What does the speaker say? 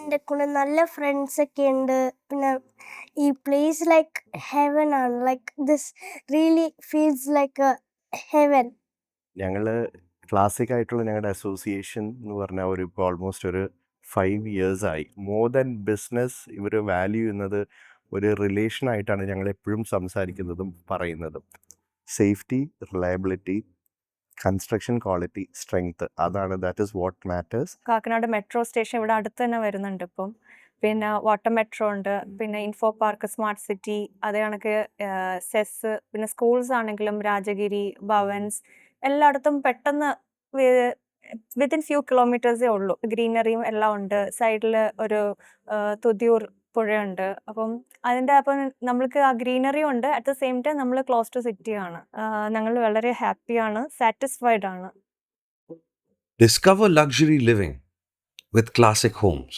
എൻ്റെ കൂടെ നല്ല ഫ്രണ്ട്സൊക്കെ ഉണ്ട്. പിന്നെ ഈ പ്ലേസ് ലൈക്ക് ഹെവൻ ആണ്. Like this really feels like A heaven. ഞങ്ങൾ ക്ലാസിക് ആയിട്ടുള്ള ഞങ്ങളുടെ അസോസിയേഷൻ എന്ന് പറഞ്ഞാൽ ഇപ്പോൾ ഓൾമോസ്റ്റ് ഒരു 5 years ആയി. മോർ ദാൻ ബിസിനസ് ഇവർ വാല്യൂ ചെയ്യുന്നത് ഒരു റിലേഷനായിട്ടാണ് ഞങ്ങൾ എപ്പോഴും സംസാരിക്കുന്നതും പറയുന്നതും. Safety, reliability, construction quality, strength, അതാണ് that is what matters. Kakkanad metro station ഇവിടെ അടുത്ത് തന്നെ വരുന്നുണ്ട് ഇപ്പം. പിന്നെ വാട്ടർ മെട്രോ ഉണ്ട്, പിന്നെ ഇൻഫോ പാർക്ക്, സ്മാർട്ട് സിറ്റി, അതേ കണക്ക് സെസ്, പിന്നെ സ്കൂൾസ് ആണെങ്കിലും രാജഗിരി, ഭവൻസ്, എല്ലായിടത്തും പെട്ടെന്ന് വിത്തിൻ ഫ്യൂ കിലോമീറ്റേഴ്സേ ഉള്ളൂ. ഗ്രീനറിയും എല്ലാം ഉണ്ട്. സൈഡിൽ ഒരു തുതിയൂർ പുഴയുണ്ട്. അപ്പം നമ്മൾക്ക് ആ ഗ്രീനറി ഉണ്ട്, അറ്റ് ദ സെയിം ടൈം നമ്മൾ ക്ലോസ് ടു സിറ്റി ആണ്. ഞങ്ങൾ വളരെ ഹാപ്പിയാണ്, സാറ്റിസ്ഫൈഡ് ആണ്. Discover luxury living with Classic Homes.